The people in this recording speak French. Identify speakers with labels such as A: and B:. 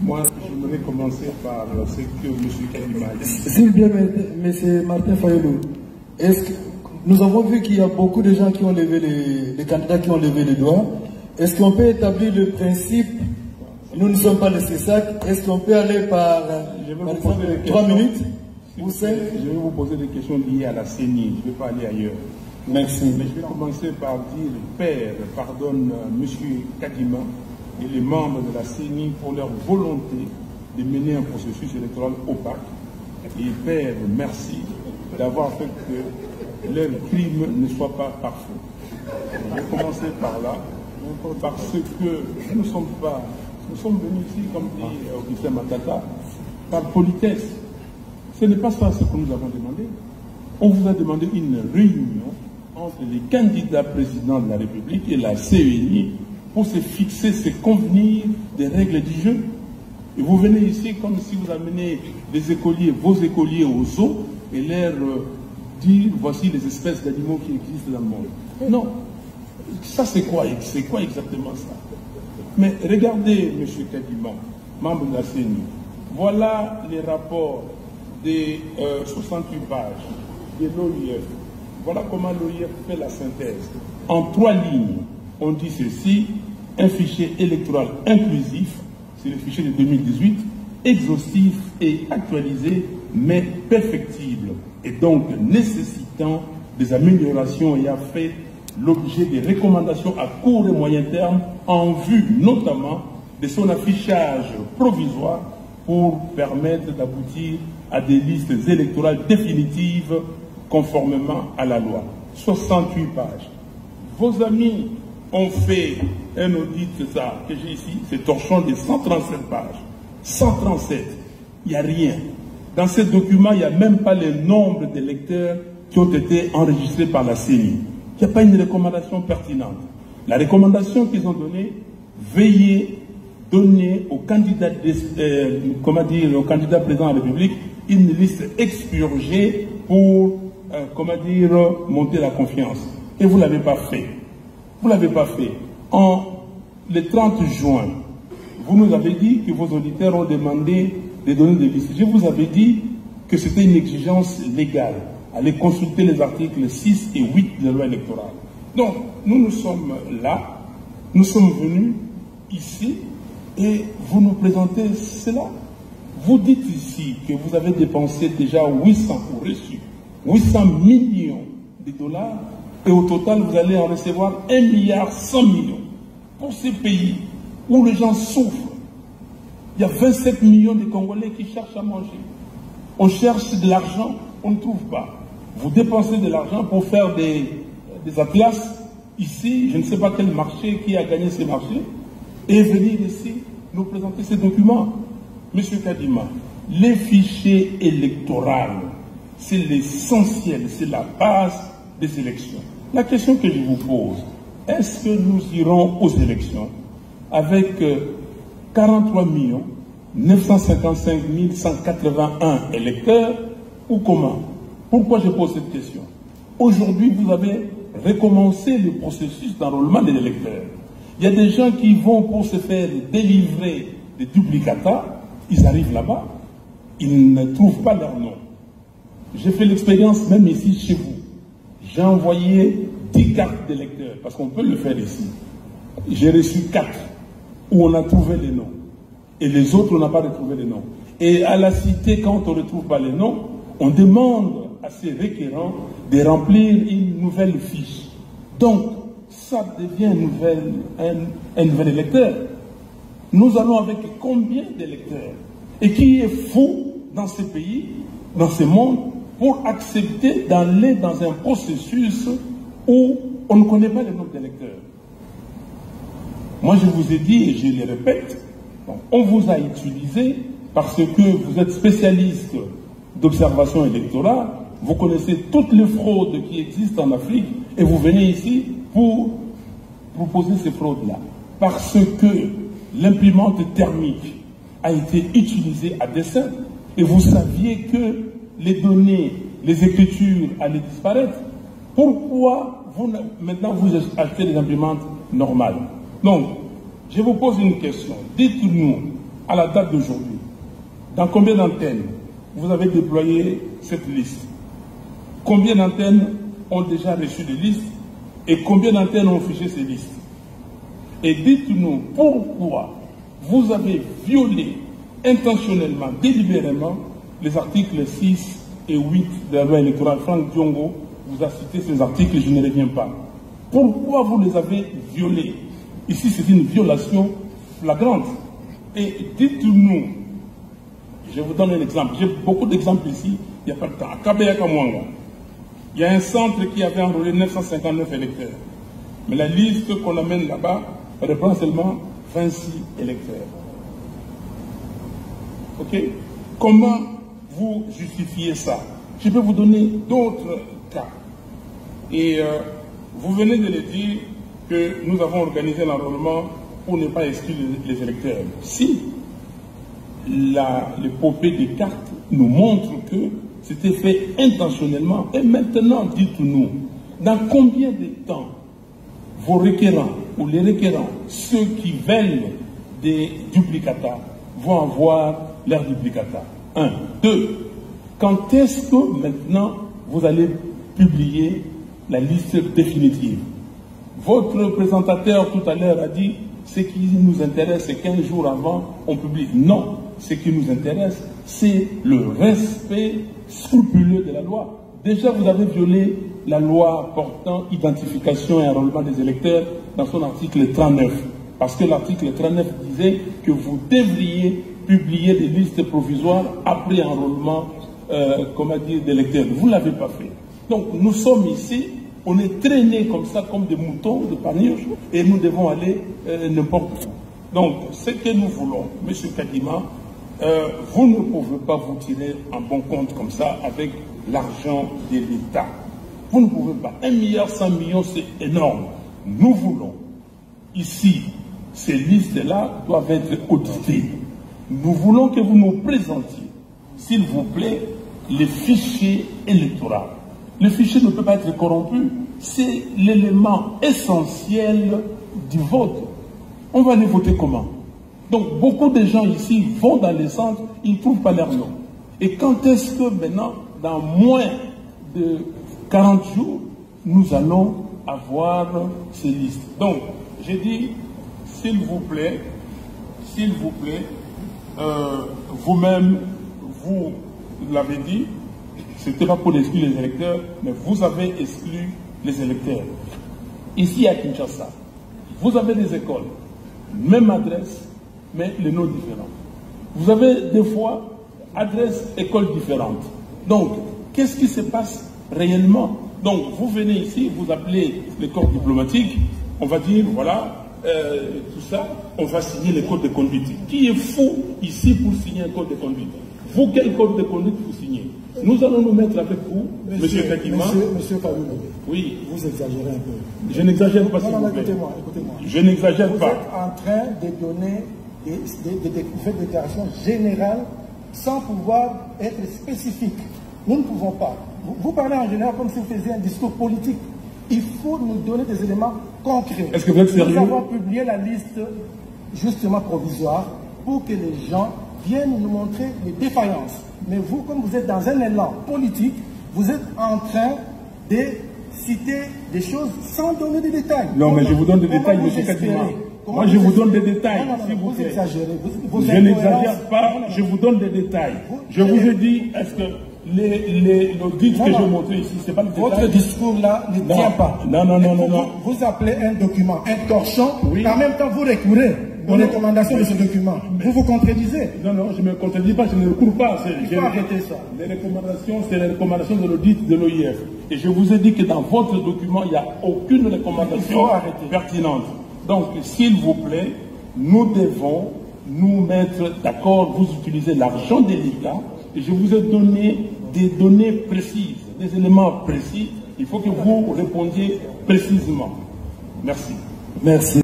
A: Moi, j'aimerais commencer par ce que M. Kadima a dit.
B: S'il vous plaît, M. Martin Fayolo, est-ce que nous avons vu qu'il y a beaucoup de gens qui ont levé les candidats qui ont levé les doigts. Est-ce qu'on peut établir le principe, nous ne sommes pas les CESAC, est-ce qu'on peut aller par exemple, 3 minutes ou 5?
A: Je vais vous poser des questions liées à la CENI, je ne vais pas aller ailleurs.
B: Merci.
A: Mais je vais commencer par dire, Père, pardonne M. Kadima et les membres de la CENI pour leur volonté de mener un processus électoral opaque. Et Père, merci d'avoir fait que leur crime ne soit pas parfait. Je vais commencer par là, parce que nous sommes venus ici, comme dit Augustin Matata, par politesse. Ce n'est pas ça ce que nous avons demandé. On vous a demandé une réunion entre les candidats présidents de la République et la CENI pour se fixer, se convenir des règles du jeu. Et vous venez ici comme si vous amenez des écoliers, vos écoliers aux zoos et leur dire voici les espèces d'animaux qui existent dans le monde. Non. Ça c'est quoi exactement ça? Mais regardez, M. Kadima, membre de la CENI, voilà les rapports des 68 pages de l'OIF. Voilà comment l'OIF fait la synthèse. En 3 lignes, on dit ceci: un fichier électoral inclusif, c'est le fichier de 2018, exhaustif et actualisé, mais perfectible, et donc nécessitant des améliorations ayant fait l'objet des recommandations à court et moyen terme en vue notamment de son affichage provisoire pour permettre d'aboutir à des listes électorales définitives conformément à la loi. 68 pages. Vos amis ont fait un audit, ça, que j'ai ici, c'est torchon de 137 pages. 137. Il n'y a rien. Dans ces documents, il n'y a même pas le nombre d'électeurs qui ont été enregistrés par la CENI. Il n'y a pas une recommandation pertinente. La recommandation qu'ils ont donnée, veillez donner aux candidats, au candidat président de la République une liste expurgée pour, monter la confiance. Et vous ne l'avez pas fait. Vous ne l'avez pas fait. Le 30 juin, vous nous avez dit que vos auditeurs ont demandé de donner des listes. Je vous avais dit que c'était une exigence légale. Allez consulter les articles 6 et 8 de la loi électorale. Donc, nous sommes là, nous sommes venus ici, et vous nous présentez cela. Vous dites ici que vous avez dépensé déjà 800 ou reçu 800 millions de dollars, et au total, vous allez en recevoir 1,1 milliard pour ces pays où les gens souffrent. Il y a 27 millions de Congolais qui cherchent à manger. On cherche de l'argent, on ne trouve pas. Vous dépensez de l'argent pour faire des atlas ici, je ne sais pas quel marché, qui a gagné ces marchés, et venir ici nous présenter ces documents. Monsieur Kadima, les fichiers électoraux, c'est l'essentiel, c'est la base des élections. La question que je vous pose, est-ce que nous irons aux élections avec 43 955 181 électeurs ou comment? Pourquoi je pose cette question? Aujourd'hui, vous avez recommencé le processus d'enrôlement des électeurs. Il y a des gens qui vont pour se faire délivrer des duplicata, ils arrivent là-bas, ils ne trouvent pas leur nom. J'ai fait l'expérience même ici chez vous. J'ai envoyé 10 cartes d'électeurs, parce qu'on peut le faire ici. J'ai reçu 4, où on a trouvé les noms. Et les autres, on n'a pas retrouvé les noms. Et à la cité, quand on ne retrouve pas les noms, on demande à ces requérants de remplir une nouvelle fiche. Donc, ça devient un nouvel électeur. Nous allons avec combien d'électeurs? Et qui est fou dans ce pays, dans ce monde, pour accepter d'aller dans un processus où on ne connaît pas le nombre d'électeurs? Moi, je vous ai dit, et je le répète, on vous a utilisé parce que vous êtes spécialiste d'observation électorale, vous connaissez toutes les fraudes qui existent en Afrique, et vous venez ici pour proposer ces fraudes-là. Parce que l'imprimante thermique a été utilisée à dessein, et vous saviez que les données, les écritures allaient disparaître. Pourquoi maintenant vous achetez des imprimantes normales? Donc, Je vous pose une question. Dites-nous, à la date d'aujourd'hui, dans combien d'antennes vous avez déployé cette liste? Combien d'antennes ont déjà reçu des listes et combien d'antennes ont fiché ces listes? Et dites-nous pourquoi vous avez violé intentionnellement, délibérément, les articles 6 et 8 de la loi électorale. Franck Diongo vous a cité ces articles, je ne reviens pas. Pourquoi vous les avez violés? Ici, c'est une violation flagrante. Et dites-nous, je vous donne un exemple. J'ai beaucoup d'exemples ici, il n'y a pas de temps. À Kabeya Kamwanga, il y a un centre qui avait enrôlé 959 électeurs. Mais la liste qu'on amène là-bas reprend seulement 26 électeurs. Ok? Comment vous justifiez ça? Je peux vous donner d'autres cas. Et vous venez de le dire que nous avons organisé l'enrôlement pour ne pas exclure les électeurs. Si l'épopée des cartes nous montre que c'était fait intentionnellement, et maintenant dites-nous, dans combien de temps vos requérants ou les requérants, ceux qui veulent des duplicata, vont avoir leur duplicata? 1. 2. Quand est-ce que maintenant vous allez publier la liste définitive? Votre présentateur tout à l'heure a dit ce qui nous intéresse, c'est 15 jours avant, on publie. Non, ce qui nous intéresse, c'est le respect scrupuleux de la loi. Déjà, vous avez violé la loi portant identification et enrôlement des électeurs dans son article 39. Parce que l'article 39 disait que vous devriez publier des listes provisoires après enrôlement d'électeurs. Vous ne l'avez pas fait. Donc, nous sommes ici. On est traînés comme ça, comme des moutons de Panurge, et nous devons aller n'importe où. Donc, ce que nous voulons, M. Kadima, vous ne pouvez pas vous tirer en bon compte comme ça avec l'argent de l'État. Vous ne pouvez pas. 1,1 milliard, c'est énorme. Nous voulons, ici, ces listes-là doivent être auditées. Nous voulons que vous nous présentiez, s'il vous plaît, les fichiers électoraux. Le fichier ne peut pas être corrompu. C'est l'élément essentiel du vote. On va aller voter comment? Donc, beaucoup de gens ici vont dans les centres, ils ne trouvent pas leur nom. Et quand est-ce que maintenant, dans moins de 40 jours, nous allons avoir ces listes? Donc, j'ai dit, s'il vous plaît, vous-même, vous l'avez dit, ce n'était pas pour exclure les électeurs, mais vous avez exclu les électeurs. Ici à Kinshasa, vous avez des écoles, même adresse, mais les noms différents. Vous avez des fois adresses, écoles différentes. Donc, qu'est-ce qui se passe réellement? Donc, vous venez ici, vous appelez les corps diplomatiques, on va dire, voilà, tout ça, on va signer les codes de conduite. Qui est fou ici pour signer un code de conduite? Vous, quel code de conduite vous signez? Nous allons nous mettre avec vous, Monsieur Kadima.
C: Monsieur Kadima,
A: oui.
C: Vous exagérez un peu.
A: Je n'exagère pas, s'il vous plaît.
C: Écoutez-moi.
A: Je n'exagère pas.
C: Vous êtes en train de donner des déclarations générales sans pouvoir être spécifique. Nous ne pouvons pas. Vous parlez en général comme si vous faisiez un discours politique. Il faut nous donner des éléments concrets.
A: Est-ce que vous êtes sérieux?
C: Nous avons publié la liste justement provisoire pour que les gens viennent nous montrer les défaillances. Mais vous, comme vous êtes dans un élan politique, vous êtes en train de citer des choses sans donner des détails.
A: Non, mais je vous donne des détails, M. Kadima. Moi, je vous donne des détails.
C: Non, vous exagérez.
A: Je n'exagère pas, je vous donne des détails. Je vous ai dit, est-ce que l'audit que j'ai montré ici, c'est pas le détail?
C: Votre discours-là ne tient pas.
A: Non.
C: Vous appelez un document un torchon,
A: oui.
C: En même temps vous recourez aux recommandations de ce document. Vous vous contredisez.
A: Non, je ne me contredis pas, je ne recours pas.
C: Il faut arrêter ça.
A: Les recommandations, c'est les recommandations de l'audit de l'OIF. Et je vous ai dit que dans votre document, il n'y a aucune recommandation pertinente. Donc, s'il vous plaît, nous devons nous mettre d'accord. Vous utilisez l'argent de l'État et je vous ai donné des données précises, des éléments précis. Il faut que vous répondiez précisément. Merci.
B: Merci.